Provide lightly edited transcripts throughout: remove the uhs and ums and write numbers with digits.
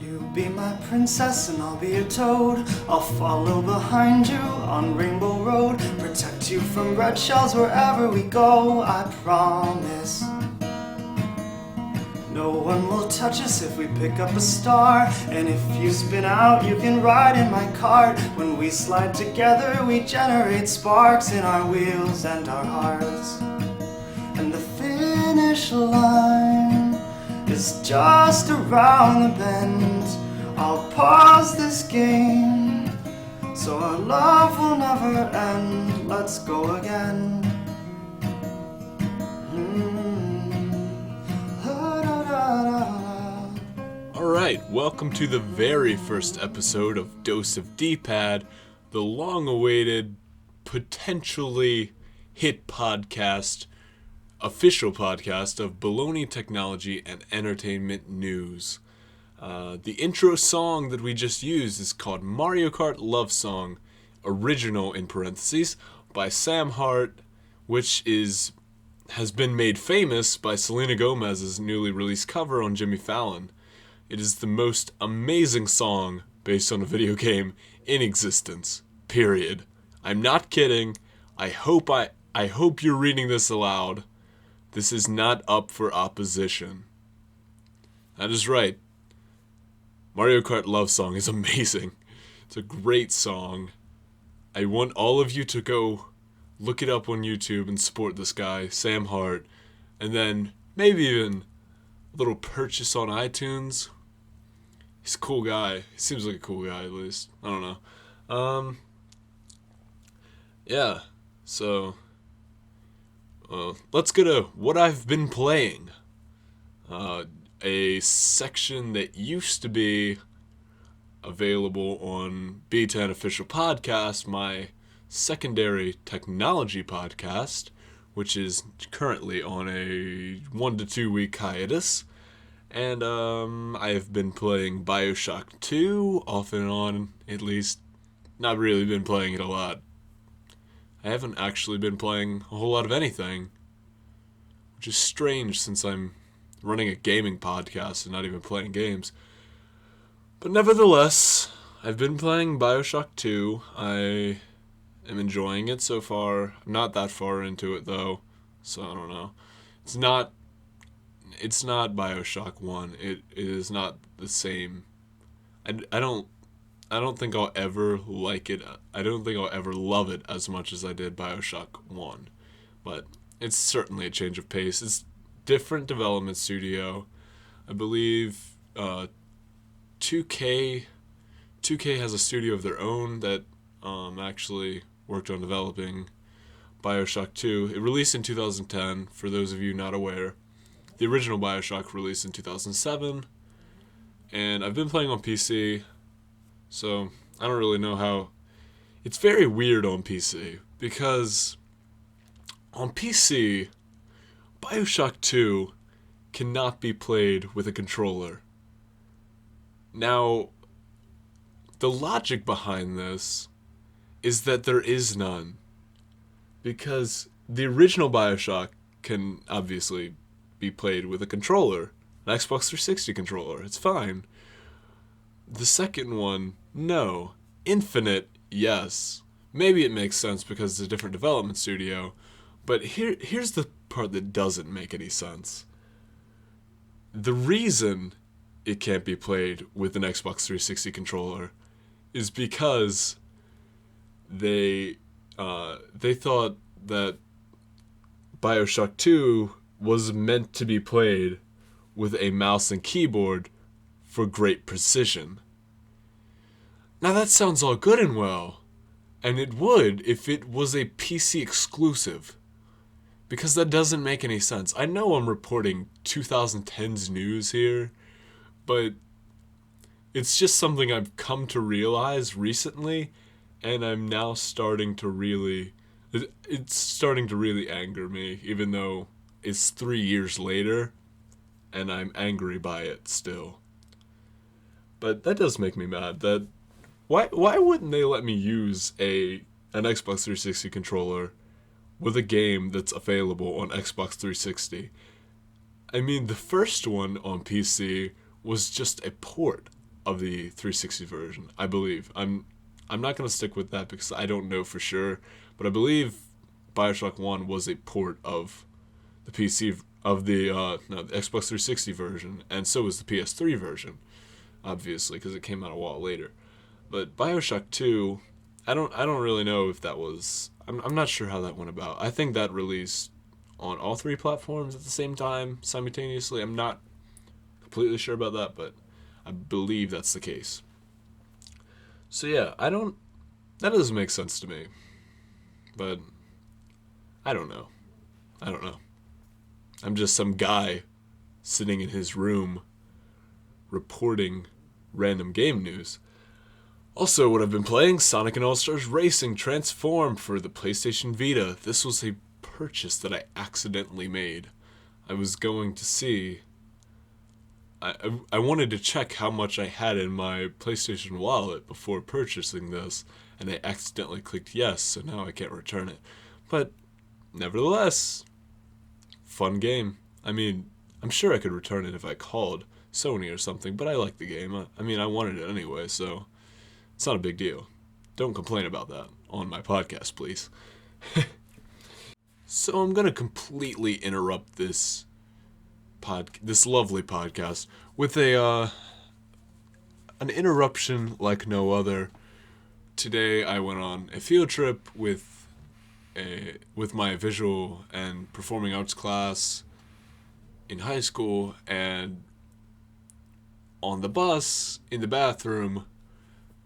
You be my princess and I'll be your toad. I'll follow behind you on Rainbow Road. Protect you from red shells wherever we go, I promise. No one will touch us if we pick up a star. And if you spin out, you can ride in my cart. When we slide together, we generate sparks in our wheels and our hearts. And the finish line is just around the bend. I'll pause this game so our love will never end. Let's go again. Alright, welcome to the very first episode of Dose of D-Pad, the long-awaited, potentially hit podcast, official podcast of baloney technology and entertainment news. The intro song that we just used is called Mario Kart Love Song, original in parentheses, by Sam Hart, which has been made famous by Selena Gomez's newly released cover on Jimmy Fallon. It is the most amazing song based on a video game in existence. Period. I'm not kidding. I hope you're reading this aloud. This is not up for opposition. That is right. Mario Kart Love Song is amazing. It's a great song. I want all of you to go look it up on YouTube and support this guy, Sam Hart, and then maybe even a little purchase on iTunes. He's a cool guy. He seems like a cool guy, at least. I don't know. Yeah. So, let's go to what I've been playing. A section that used to be available on B10 Official Podcast, my secondary technology podcast, which is currently on a 1 to 2 week hiatus. And I have been playing BioShock 2, off and on, at least. Not really been playing it a lot. I haven't actually been playing a whole lot of anything, which is strange since I'm running a gaming podcast and not even playing games. But nevertheless, I've been playing BioShock 2. I am enjoying it so far. I'm not that far into it, though, so I don't know. It's not BioShock 1. It is not the same. I don't think I'll ever like it. I don't think I'll ever love it as much as I did BioShock 1. But it's certainly a change of pace. It's different development studio. I believe 2K has a studio of their own that actually worked on developing BioShock 2. It released in 2010, for those of you not aware. The original BioShock released in 2007, and I've been playing on PC, so I don't really know how. It's very weird on PC, because on PC, BioShock 2 cannot be played with a controller. Now, the logic behind this is that there is none, because the original BioShock can obviously be played with a controller, an Xbox 360 controller. It's fine. The second one, no. Infinite, yes. Maybe it makes sense because it's a different development studio, but here's the part that doesn't make any sense. The reason it can't be played with an Xbox 360 controller is because they thought that BioShock 2 was meant to be played with a mouse and keyboard for great precision. Now that sounds all good and well, and it would if it was a PC exclusive, because that doesn't make any sense. I know I'm reporting 2010s news here, but it's just something I've come to realize recently, and I'm now starting to really... It's starting to really anger me, even though it's 3 years later, and I'm angry by it still. But that does make me mad. Why wouldn't they let me use an Xbox 360 controller with a game that's available on Xbox 360? I mean, the first one on PC was just a port of the 360 version, I believe. I'm not going to stick with that because I don't know for sure, but I believe BioShock 1 was a port of the PC of the Xbox 360 version, and so was the PS3 version, obviously, because it came out a while later. But BioShock 2, I don't really know if that was... I'm not sure how that went about. I think that released on all three platforms at the same time, simultaneously. I'm not completely sure about that, but I believe that's the case. So yeah, that doesn't make sense to me. But I don't know. I'm just some guy sitting in his room reporting random game news. Also, what I've been playing, Sonic and All-Stars Racing Transform for the PlayStation Vita. This was a purchase that I accidentally made. I was going to see... I wanted to check how much I had in my PlayStation wallet before purchasing this, and I accidentally clicked yes, so now I can't return it. But, nevertheless, fun game. I mean, I'm sure I could return it if I called Sony or something, but I like the game. I mean, I wanted it anyway, so it's not a big deal. Don't complain about that on my podcast, please. So I'm going to completely interrupt this lovely podcast with an interruption like no other. Today I went on a field trip with my visual and performing arts class in high school, and on the bus in the bathroom,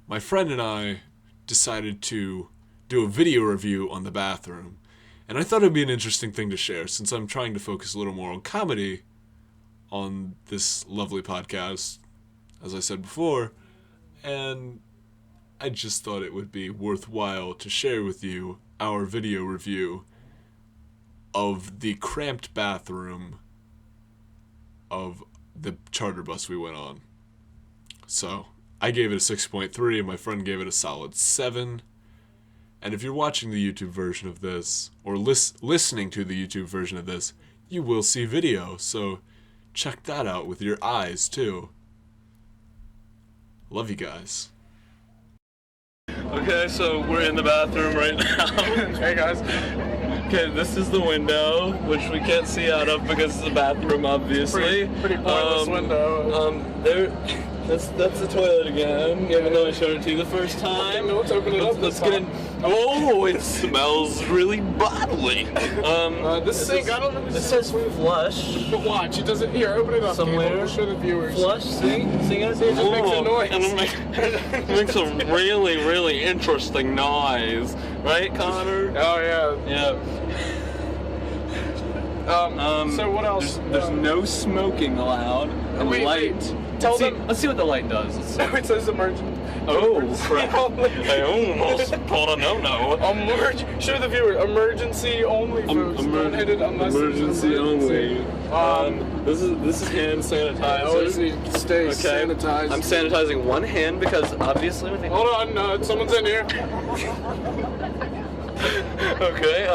my friend and I decided to do a video review on the bathroom. And I thought it'd be an interesting thing to share since I'm trying to focus a little more on comedy on this lovely podcast, as I said before, and I just thought it would be worthwhile to share with you our video review of the cramped bathroom of the charter bus we went on. So, I gave it a 6.3 and my friend gave it a solid 7. And if you're watching the YouTube version of this, or listening to the YouTube version of this, you will see video, so check that out with your eyes, too. Love you guys. Okay, so we're in the bathroom right now. Hey guys. Okay, this is the window, which we can't see out of because it's a bathroom, obviously. Pretty pointless window. That's the toilet again, even though I showed it to you the first time. Okay, let's open it up. Let's get in. Oh, it smells really bodily. This sink, I don't know. It says flush. But watch, it doesn't. Here, open it up. Somewhere. We'll show the viewers. Flush, see guys? It just makes a noise. And it makes a really, really interesting noise. Right, Connor? Oh, yeah. Yeah. So what else? There's no smoking allowed. And wait. Tell them. Let's see what the light does. Let's see. It says emergency. Oh, crap. I almost pulled a no-no. Show the viewer. Emergency only, folks. Don't hit it unless emergency only. This is hand sanitizer. Always stay sanitized. I'm sanitizing one hand because obviously... Hold on, someone's in here. Okay,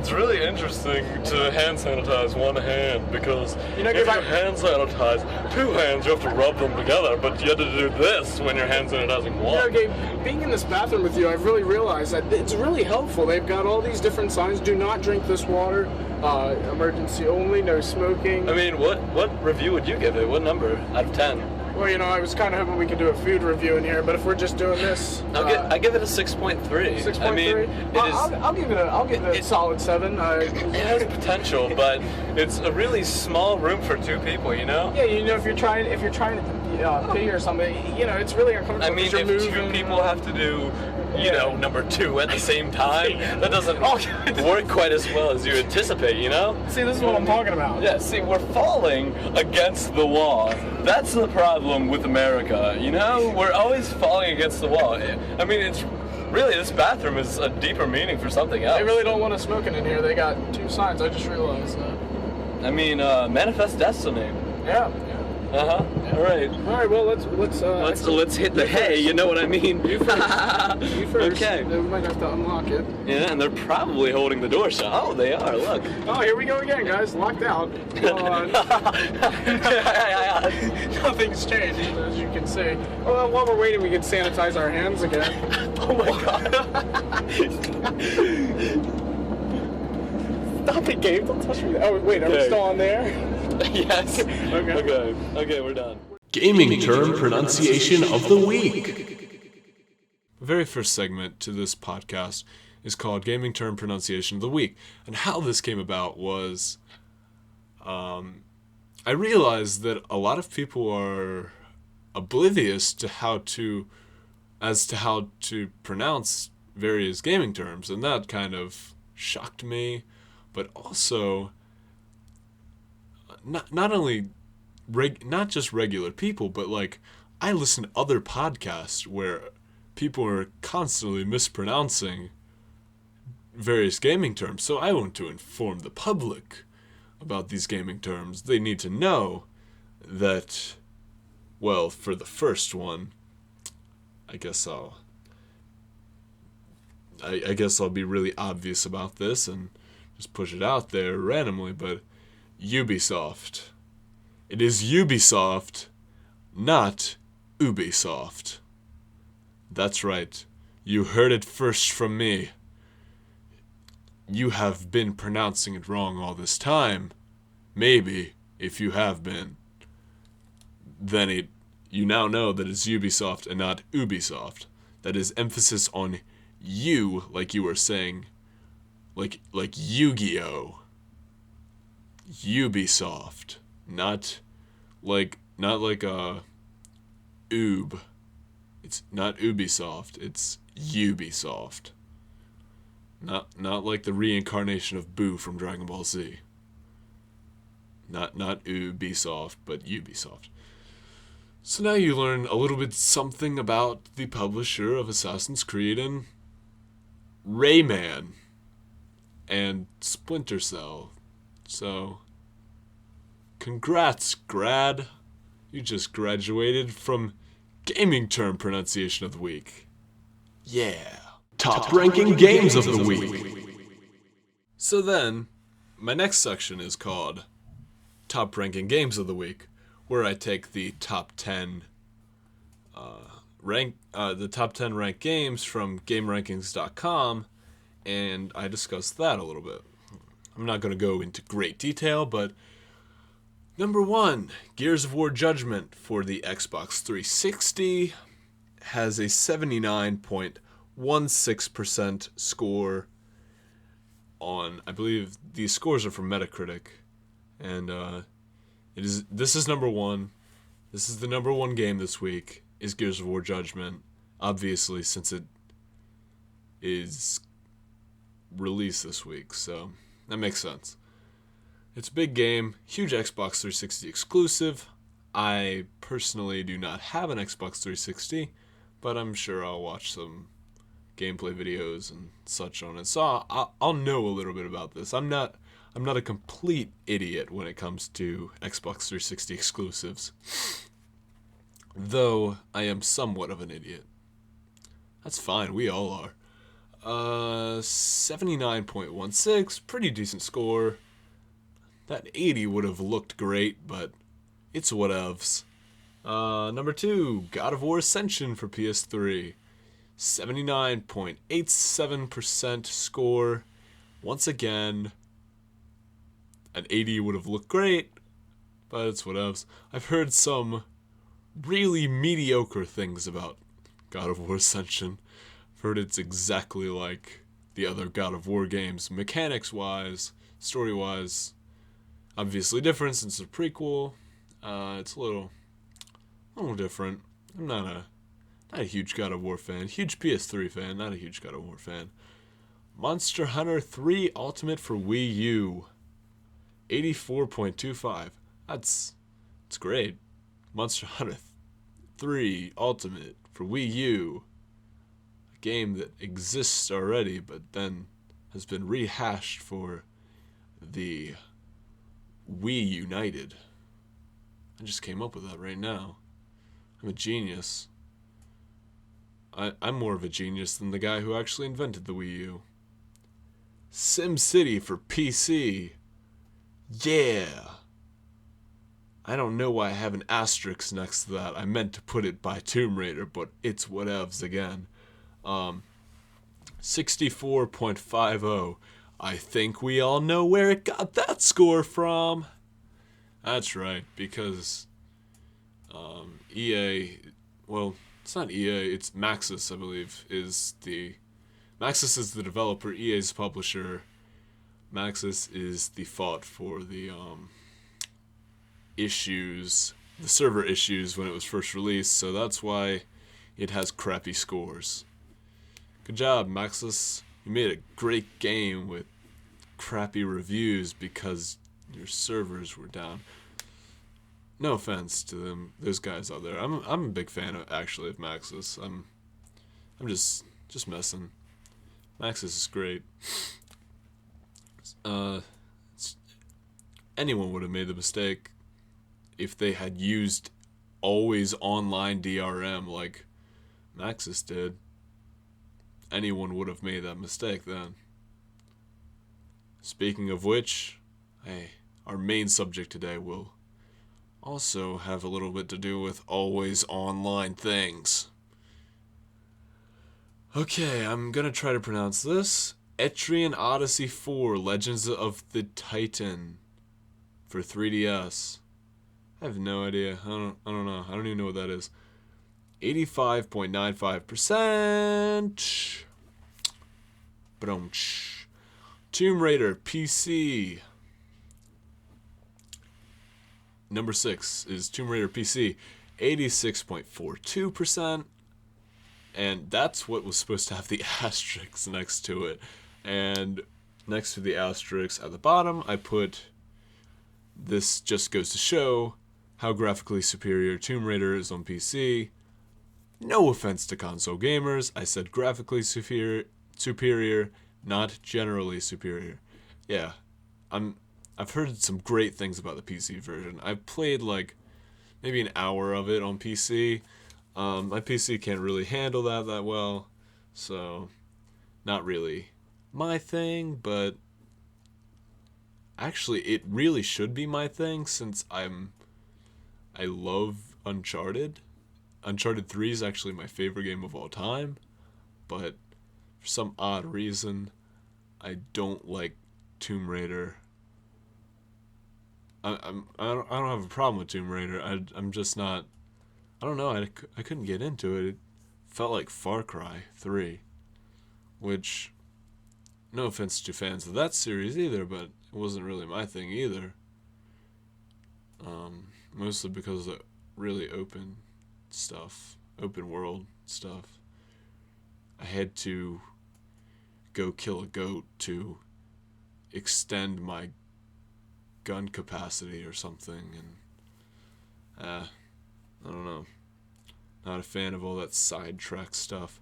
it's really interesting to hand sanitize one hand because if you hand sanitize two hands, you have to rub them together, but you have to do this when you're hand sanitizing one. Okay, being in this bathroom with you, I've really realized that it's really helpful. They've got all these different signs. Do not drink this water. Emergency only, no smoking. I mean, what review would you give it? What number out of 10? Well, I was kind of hoping we could do a food review in here, but if we're just doing this, I give it a 6.3. 6.3. I mean, I'll give it a solid 7. It has potential, but it's a really small room for two people. Yeah, if you're trying to pee or something, it's really uncomfortable. I mean, if two people have to do, number 2 at the same time, that doesn't work quite as well as you anticipate. See, this is what I'm talking about. Yeah, see, we're falling against the wall. That's the problem with America, We're always falling against the wall. I mean, it's really, this bathroom is a deeper meaning for something else. They really don't want us smoking in here. They got 2 signs. I just realized that. I mean, Manifest Destiny. Yeah. Uh-huh. All right. All right. Well, Let's hit the hay. You know what I mean? You first. You first. Okay. We might have to unlock it. Yeah, and they're probably holding the door shut. Oh, they are. Look. Oh, here we go again, guys. Locked out. Nothing's changed, as you can see. Well, while we're waiting, we can sanitize our hands again. Oh my God. Stop it, Gabe. Don't touch me. Oh, wait. Are we still on there? Yes. Okay. Okay, we're done. Gaming term pronunciation of the week. The very first segment to this podcast is called Gaming Term Pronunciation of the Week. And how this came about was I realized that a lot of people are oblivious to how to pronounce various gaming terms, and that kind of shocked me. But also, not just regular people, but like I listen to other podcasts where people are constantly mispronouncing various gaming terms. So I want to inform the public about these gaming terms. They need to know that, well, for the first one, I guess I'll be really obvious about this and just push it out there randomly, but Ubisoft. It is Ubisoft, not Ubisoft. That's right. You heard it first from me. You have been pronouncing it wrong all this time. Maybe, if you have been, then you now know that it's Ubisoft and not Ubisoft. That is emphasis on you, like you were saying, like Yu-Gi-Oh! Ubisoft, not like Ub. It's not Ubisoft. It's Ubisoft. Not like the reincarnation of Boo from Dragon Ball Z. Not Ubisoft, but Ubisoft. So now you learn a little bit something about the publisher of Assassin's Creed and Rayman and Splinter Cell. So, congrats, grad. You just graduated from Gaming Term Pronunciation of the Week. Yeah. Top ranking games of the week. So then, my next section is called Top Ranking Games of the Week, where I take the top 10 ranked games from GameRankings.com, and I discuss that a little bit. I'm not going to go into great detail, but number 1, Gears of War Judgment for the Xbox 360 has a 79.16% score on, I believe these scores are from Metacritic, and this is number 1. This is the number 1 game this week, is Gears of War Judgment, obviously, since it is released this week, so that makes sense. It's a big game, huge Xbox 360 exclusive. I personally do not have an Xbox 360, but I'm sure I'll watch some gameplay videos and such on it, so I'll know a little bit about this. I'm not a complete idiot when it comes to Xbox 360 exclusives, though I am somewhat of an idiot. That's fine, we all are. 79.16, pretty decent score. That 80 would have looked great, but it's whatevs. Number 2, God of War Ascension for PS3. 79.87% score. Once again, an 80 would have looked great, but it's whatevs. I've heard some really mediocre things about God of War Ascension. I've heard it's exactly like the other God of War games, mechanics-wise, story-wise. Obviously different since it's a prequel. It's a little different. I'm not a huge God of War fan. Huge PS3 fan, not a huge God of War fan. Monster Hunter 3 Ultimate for Wii U. 84.25. That's great. Monster Hunter 3 Ultimate for Wii U. A game that exists already, but then has been rehashed for the Wii United. I just came up with that right now. I'm a genius. I'm more of a genius than the guy who actually invented the Wii U. SimCity for PC. Yeah. I don't know why I have an asterisk next to that. I meant to put it by Tomb Raider, but it's whatevs again. 64.50. I think we all know where it got that score from. That's right, because EA, well, it's not EA, it's Maxis, I believe, Maxis is the developer, EA's publisher. Maxis is the fault for the issues, the server issues when it was first released, so that's why it has crappy scores. Good job, Maxis. You made a great game with crappy reviews because your servers were down. No offense to them, those guys out there. I'm a big fan of Maxis. I'm just messing. Maxis is great. Anyone would have made the mistake if they had used always online DRM like Maxis did. Anyone would have made that mistake then. Speaking of which, hey, our main subject today will also have a little bit to do with always online things. Okay, I'm gonna try to pronounce this. Etrian Odyssey 4 Legends of the Titan for 3DS. I have no idea. I don't know. I don't even know what that is. 85.95%. Brunch. Tomb Raider PC. Number 6 is Tomb Raider PC. 86.42%. And that's what was supposed to have the asterisk next to it. And next to the asterisk at the bottom, I put, this just goes to show how graphically superior Tomb Raider is on PC. No offense to console gamers, I said graphically superior, not generally superior. Yeah, I've heard some great things about the PC version. I've played like maybe an hour of it on PC. My PC can't really handle that well, so not really my thing, but actually it really should be my thing since I love Uncharted. Uncharted 3 is actually my favorite game of all time, but for some odd reason, I don't like Tomb Raider. I don't have a problem with Tomb Raider. I'm just not. I don't know. I couldn't get into it. It felt like Far Cry 3, which, no offense to fans of that series either, but it wasn't really my thing either. Mostly because of really open world stuff. I had to go kill a goat to extend my gun capacity or something, and I don't know. Not a fan of all that sidetrack stuff.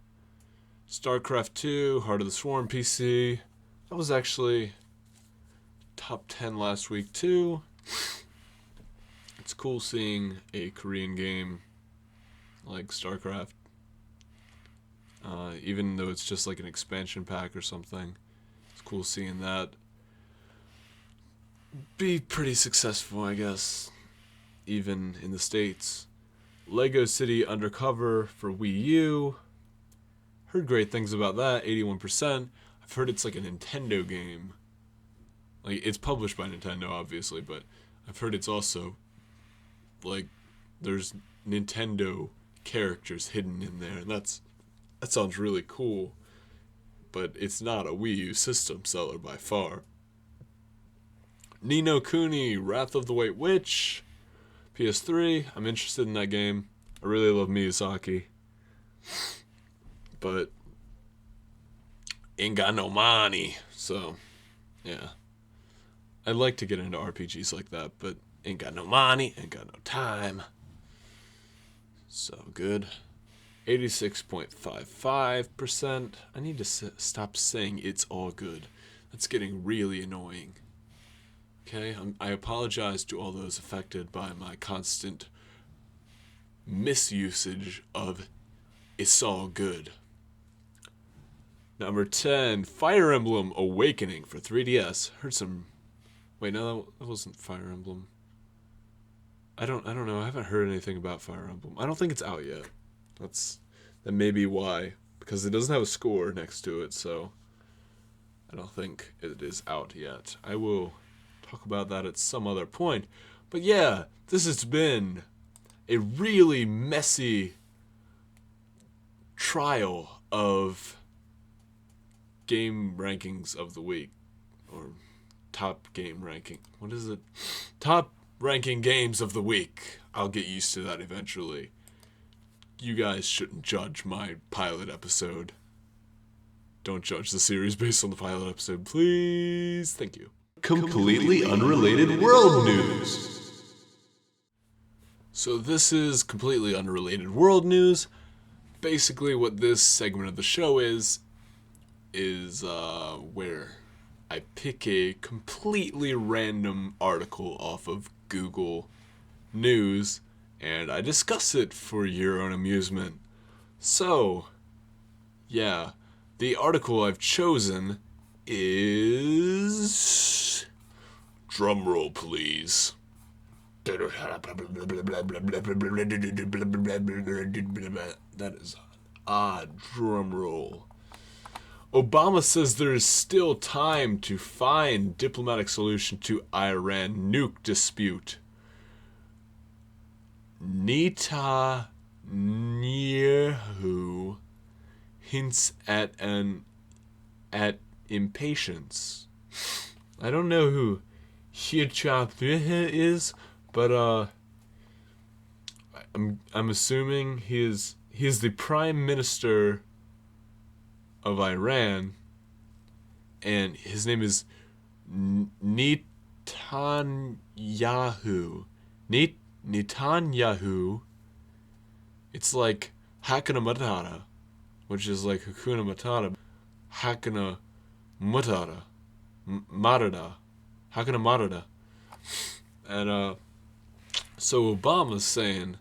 StarCraft 2, Heart of the Swarm PC. That was actually top 10 last week too. It's cool seeing a Korean game like StarCraft. Even though it's just like an expansion pack or something. It's cool seeing that be pretty successful, I guess, even in the States. Lego City Undercover for Wii U. Heard great things about that, 81%. I've heard it's like a Nintendo game. Like, it's published by Nintendo, obviously, but I've heard it's also, like, there's Nintendo characters hidden in there, and that sounds really cool. But it's not a Wii U system seller by far. Ni no Kuni, Wrath of the White Witch, PS3. I'm interested in that game. I really love Miyazaki. But ain't got no money. So, yeah. I'd like to get into RPGs like that, but ain't got no money, ain't got no time. So good. 86.55%. I need to stop saying it's all good. That's getting really annoying. Okay, I apologize to all those affected by my constant misusage of "it's all good." Number 10, Fire Emblem Awakening for 3DS. Heard some... Wait, no, that wasn't Fire Emblem. I don't know. I haven't heard anything about Fire Emblem. I don't think it's out yet. That may be why, because it doesn't have a score next to it, so I don't think it is out yet. I will talk about that at some other point. But yeah, this has been a really messy trial of game rankings of the week, or top game ranking. What is it? Top ranking games of the week. I'll get used to that eventually. You guys shouldn't judge my pilot episode. Don't judge the series based on the pilot episode, please. Thank you. Completely unrelated world news. So this is completely unrelated world news. Basically what this segment of the show is where I pick a completely random article off of Google News and I discuss it for your own amusement. So, yeah, the article I've chosen is... Drumroll, please. That is an odd drumroll. Obama says there is still time to find diplomatic solution to Iran nuke dispute. Netanyahu hints at impatience. I don't know who Netanyahu is, but I'm assuming he is the Prime Minister of Iran, and his name is Netanyahu. Netanyahu. It's like Hakuna Matata, which is like Hakuna Matata. Hakuna Matata. Matata. Hakuna Matata. And so Obama's saying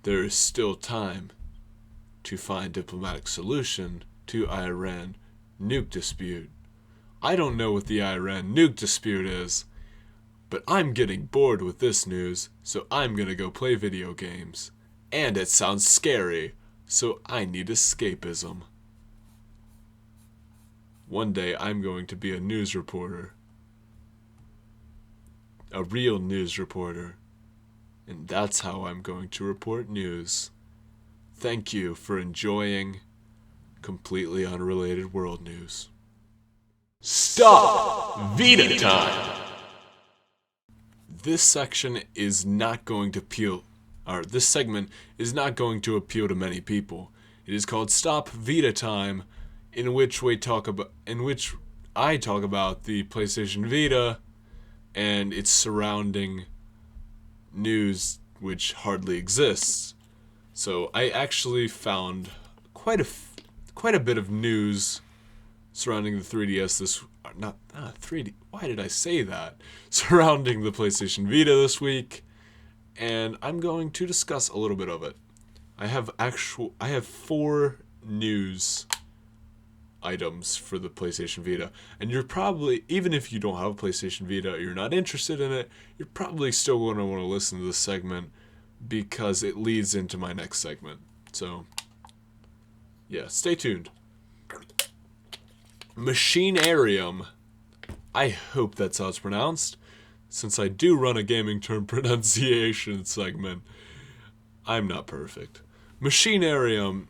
there is still time to find diplomatic solution to Iran nuke dispute. I don't know what the Iran nuke dispute is, but I'm getting bored with this news, so I'm gonna go play video games. And it sounds scary, so I need escapism. One day I'm going to be a news reporter. A real news reporter. And that's how I'm going to report news. Thank you for enjoying completely unrelated world news. Stop Vita time! This section is not going to appeal, or this segment is not going to appeal to many people. It is called Stop Vita Time, in which I talk about the PlayStation Vita and its surrounding news, which hardly exists. So I actually found quite a bit of news surrounding the 3DS why did I say that? Surrounding the PlayStation Vita this week, and I'm going to discuss a little bit of it. I have 4 news items for the PlayStation Vita, and you're probably, even if you don't have a PlayStation Vita or you're not interested in it, you're probably still going to want to listen to this segment because it leads into my next segment. So, yeah, stay tuned. Machinarium. I hope that's how it's pronounced, since I do run a gaming term pronunciation segment. I'm not perfect. Machinarium,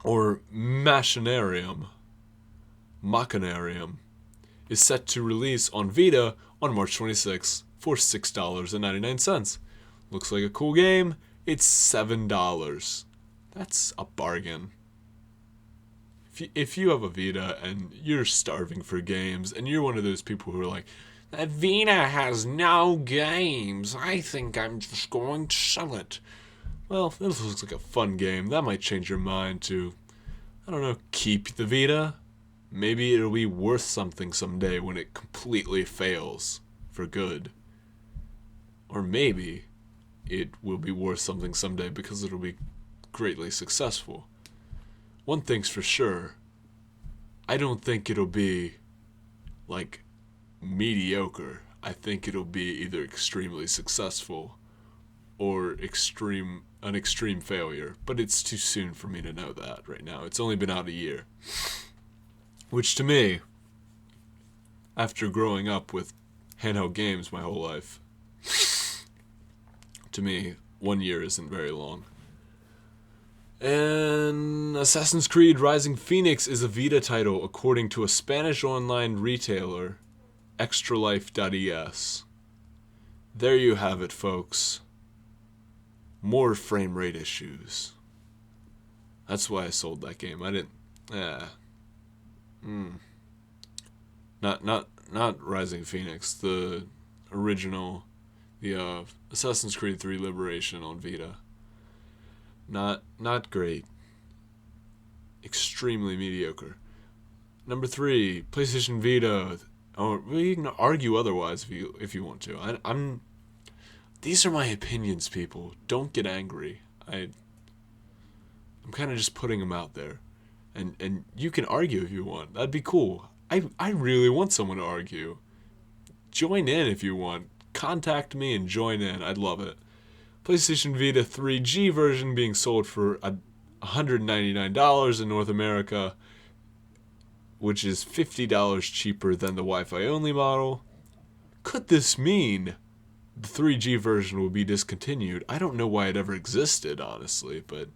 or Machinarium, is set to release on Vita on March 26th for $6.99. Looks like a cool game. It's $7. That's a bargain. If you have a Vita and you're starving for games, and you're one of those people who are like, that Vita has no games, I think I'm just going to sell it. Well, this looks like a fun game. That might change your mind to, I don't know, keep the Vita. Maybe it'll be worth something someday when it completely fails. for good. Or maybe it will be worth something someday because it'll be greatly successful. One thing's for sure, I don't think it'll be, like, mediocre. I think it'll be either extremely successful or an extreme failure. But it's too soon for me to know that right now. It's only been out a year. Which to me, after growing up with handheld games my whole life, to me, 1 year isn't very long. And Assassin's Creed Rising Phoenix is a Vita title according to a Spanish online retailer, extralife.es. There you have it, folks. More frame rate issues. That's why I sold that game. I didn't... Not Rising Phoenix. The original... The Assassin's Creed 3 Liberation on Vita. Not great. Extremely mediocre. Number 3, PlayStation Vita. Oh, you can argue otherwise if you want to. I'm. These are my opinions, people. Don't get angry. I'm kind of just putting them out there, and you can argue if you want. That'd be cool. I really want someone to argue. Join in if you want. Contact me and join in. I'd love it. PlayStation Vita 3G version being sold for $199 in North America, which is $50 cheaper than the Wi-Fi only model. Could this mean the 3G version will be discontinued? I don't know why it ever existed, honestly, but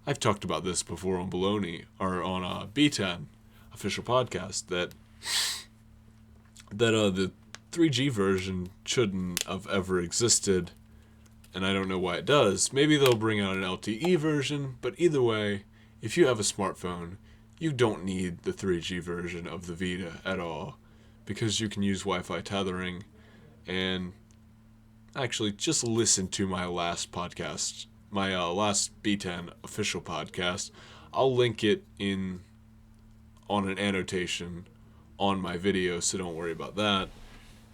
I've talked about this before on Baloney, or on B10 official podcast, that the 3G version shouldn't have ever existed, and I don't know why it does. Maybe they'll bring out an LTE version, but either way, if you have a smartphone, you don't need the 3G version of the Vita at all, because you can use Wi-Fi tethering. And actually, just listen to my last podcast, my last B10 official podcast. I'll link it on an annotation on my video, so don't worry about that.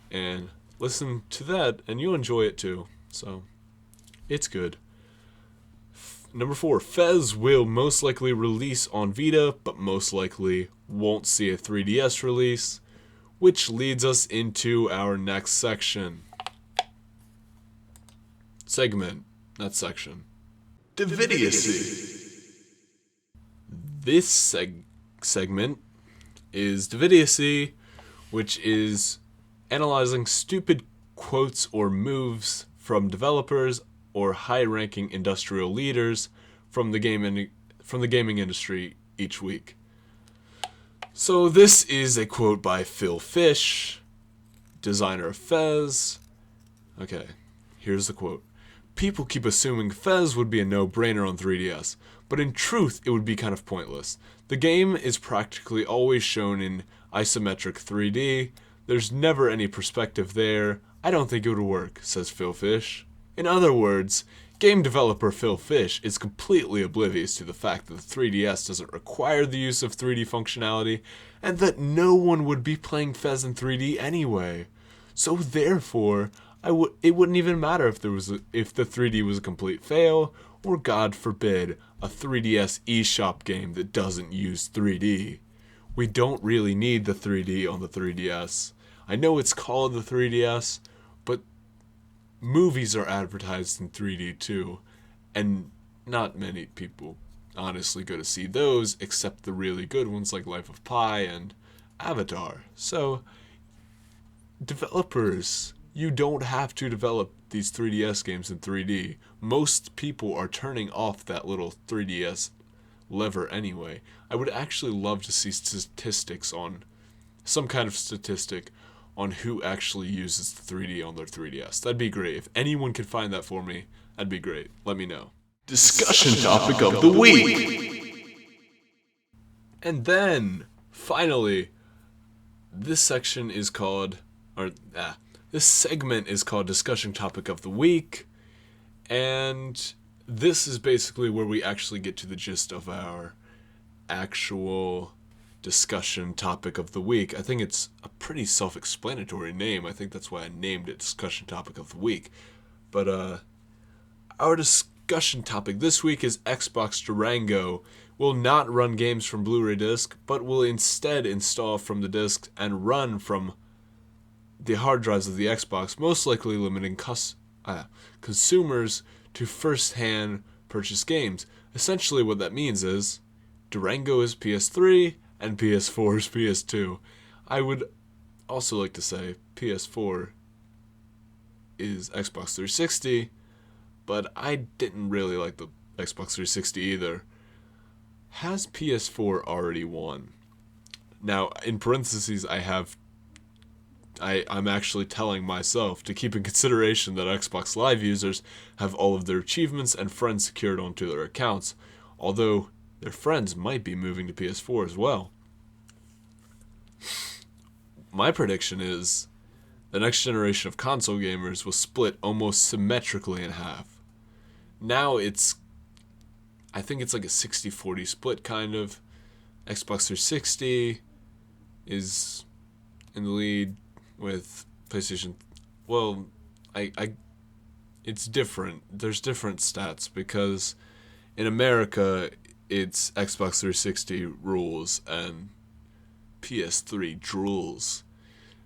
And listen to that, and you'll enjoy it too. So, it's good. Number 4, Fez will most likely release on Vita, but most likely won't see a 3DS release, which leads us into our next section. Not section. Dividiacy. This segment is Dividiacy, which is analyzing stupid quotes or moves from developers or high-ranking industrial leaders from the gaming industry each week. So this is a quote by Phil Fish, designer of Fez. Okay, here's the quote. People keep assuming Fez would be a no-brainer on 3DS, but in truth it would be kind of pointless. The game is practically always shown in isometric 3D. There's never any perspective there. I don't think it would work, says Phil Fish. In other words, game developer Phil Fish is completely oblivious to the fact that the 3DS doesn't require the use of 3D functionality, and that no one would be playing Fez in 3D anyway. So therefore, it wouldn't even matter if the 3D was a complete fail, or God forbid, a 3DS eShop game that doesn't use 3D. We don't really need the 3D on the 3DS. I know it's called the 3DS, but movies are advertised in 3D too, and not many people honestly go to see those, except the really good ones like Life of Pi and Avatar. So, developers, you don't have to develop these 3DS games in 3D. Most people are turning off that little 3DS lever anyway. I would actually love to see statistics on, some kind of statistic on who actually uses the 3D on their 3DS. That'd be great. If anyone could find that for me, that'd be great. Let me know. Discussion topic of the week. And then, finally, this segment is called Discussion Topic of the Week, and this is basically where we actually get to the gist of our actual discussion topic of the week. I think it's a pretty self-explanatory name. I think that's why I named it discussion topic of the week. But our discussion topic this week is Xbox Durango will not run games from Blu-ray disc, but will instead install from the disc and run from the hard drives of the Xbox, most likely limiting consumers to first-hand purchase games. Essentially what that means is Durango is PS3 and PS4 is PS2. I would also like to say PS4 is Xbox 360, but I didn't really like the Xbox 360 either. Has PS4 already won? Now, in parentheses, I'm actually telling myself to keep in consideration that Xbox Live users have all of their achievements and friends secured onto their accounts, although their friends might be moving to PS4 as well. My prediction is the next generation of console gamers will split almost symmetrically in half. Now I think it's like a 60-40 split kind of. Xbox 360 is in the lead with PlayStation. Well, it's different. There's different stats because in America it's Xbox 360 rules and PS3 drools.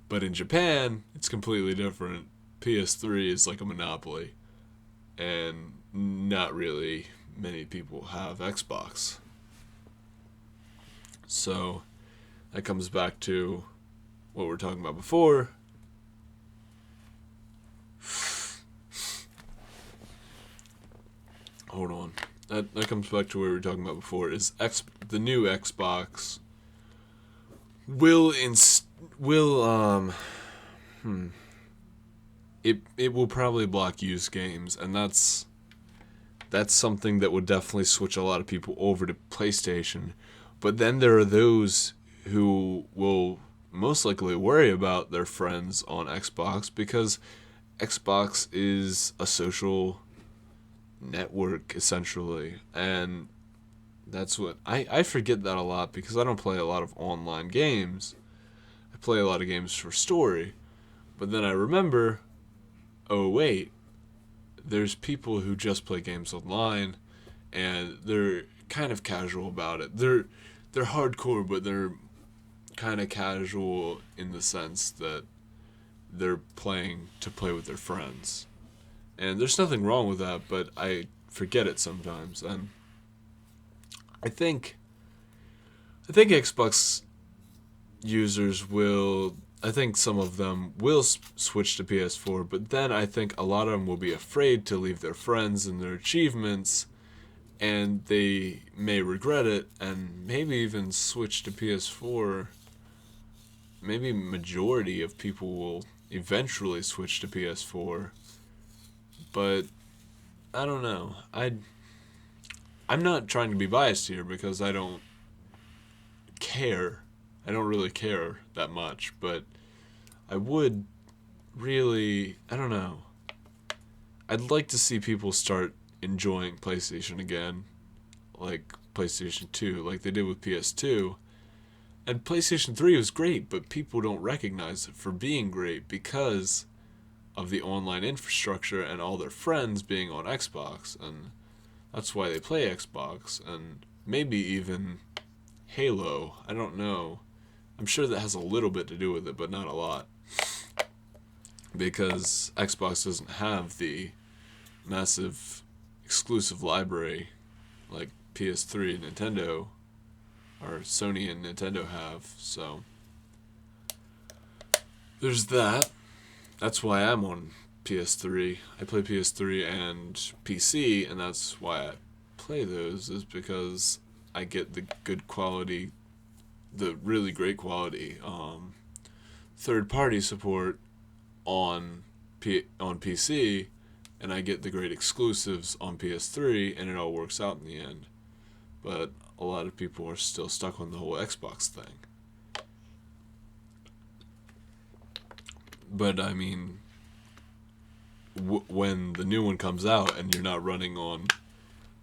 But in Japan, it's completely different. PS3 is like a monopoly, and not really many people have Xbox. So that comes back to what we were talking about before. Hold on. That comes back to what we were talking about before. Is the new Xbox it will probably block used games, and that's something that would definitely switch a lot of people over to PlayStation. But then there are those who will most likely worry about their friends on Xbox because Xbox is a social network essentially, and that's what I forget that a lot because I don't play a lot of online games. I play a lot of games for story, but then I remember, oh wait, there's people who just play games online and they're kind of casual about it. They're hardcore, but they're kind of casual in the sense that they're playing to play with their friends. And there's nothing wrong with that, but I forget it sometimes. And I think Xbox users will, I think some of them will switch to PS4, but then I think a lot of them will be afraid to leave their friends and their achievements, and they may regret it and maybe even switch to PS4. Maybe majority of people will eventually switch to PS4, but I don't know. I'm not trying to be biased here because I don't care. I don't really care that much, but I would really, I don't know. I'd like to see people start enjoying PlayStation again, like PlayStation 2, like they did with PS2. And PlayStation 3 was great, but people don't recognize it for being great because of the online infrastructure and all their friends being on Xbox, and that's why they play Xbox, and maybe even Halo. I don't know. I'm sure that has a little bit to do with it, but not a lot. Because Xbox doesn't have the massive exclusive library like PS3 and Nintendo, or Sony and Nintendo have, so there's that. That's why I'm on PS3. I play PS3 and PC, and that's why I play those, is because I get the good quality, the really great quality third-party support on PC, and I get the great exclusives on PS3, and it all works out in the end. But a lot of people are still stuck on the whole Xbox thing. But I mean, when the new one comes out and you're not running on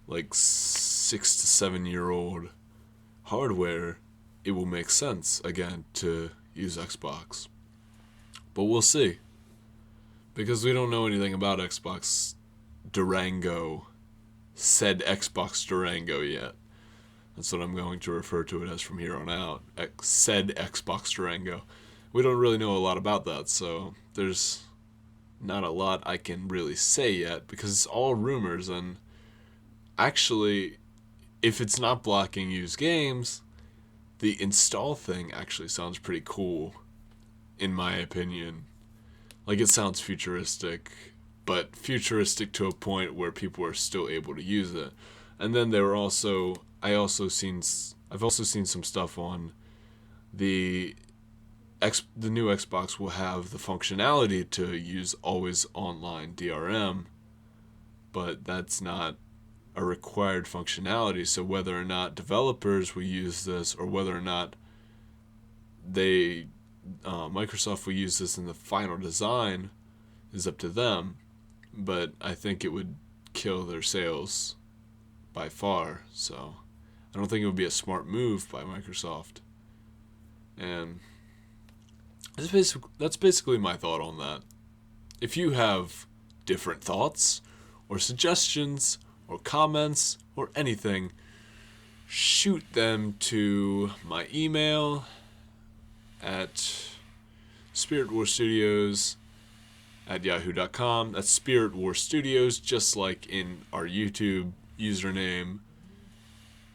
like 6 to 7 year old hardware, it will make sense again to use Xbox. But we'll see. Because we don't know anything about Xbox Durango, said Xbox Durango yet. That's what I'm going to refer to it as from here on out. Said Xbox Durango. We don't really know a lot about that, so there's not a lot I can really say yet because it's all rumors. And actually, if it's not blocking used games, the install thing actually sounds pretty cool, in my opinion. Like, it sounds futuristic, but futuristic to a point where people are still able to use it. And then I've also seen some stuff on the new Xbox will have the functionality to use always online DRM, but that's not a required functionality. So whether or not developers will use this, or whether or not Microsoft will use this in the final design, is up to them. But I think it would kill their sales by far. So I don't think it would be a smart move by Microsoft. And that's basically my thought on that. If you have different thoughts or suggestions or comments or anything, shoot them to my email at spiritwarstudios@yahoo.com. That's Spirit War Studios, just like in our YouTube username,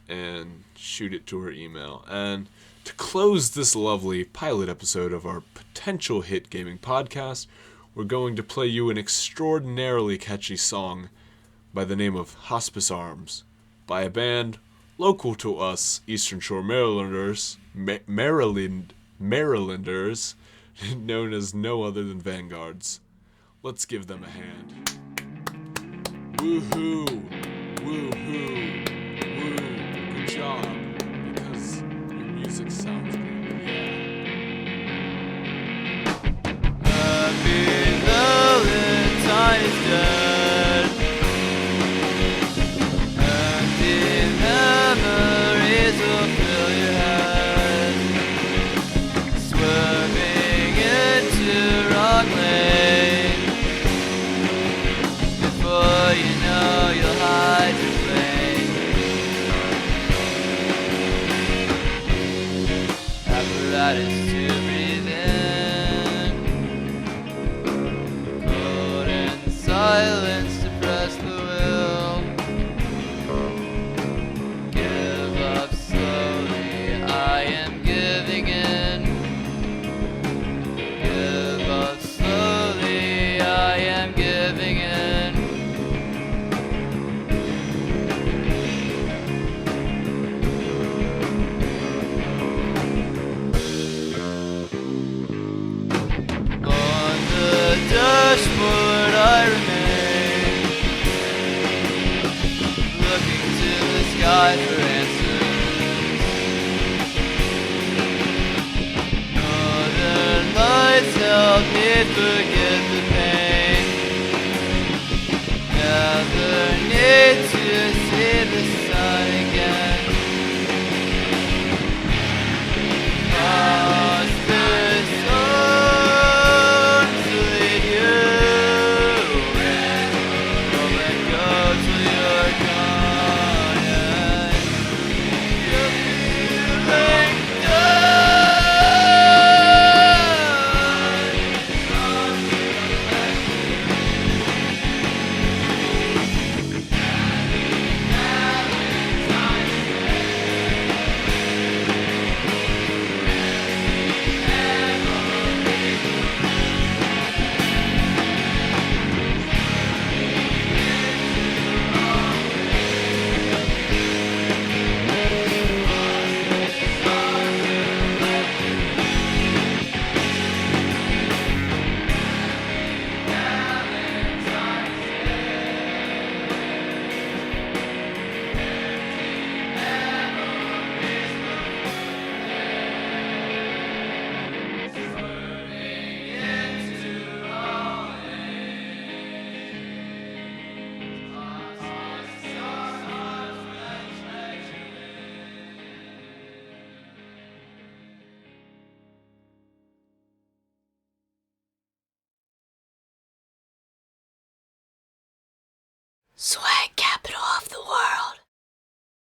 and shoot it to her email. And to close this lovely pilot episode of our potential hit gaming podcast, we're going to play you an extraordinarily catchy song by the name of Hospice Arms by a band local to us Eastern Shore Marylanders, Marylanders, known as no other than Vanguards. Let's give them a hand. Woohoo! Woohoo! Woo! Good job, because your music sounds good. Happy Valentine's Day. Empty memories will fill your head. Swerving into wrong lane. Before you know you'll hide your flame. Apparatus to breathe in. Cold in silence to press the will. Give up slowly, I am giving in. Give up slowly, I am giving in. On the dashboard I remain, looking to the sky for answers. Northern lights help me forget the pain. Never need to see the sun again. Hospice arms lead you. Don't let go till you're gone. You're feeling done. Swag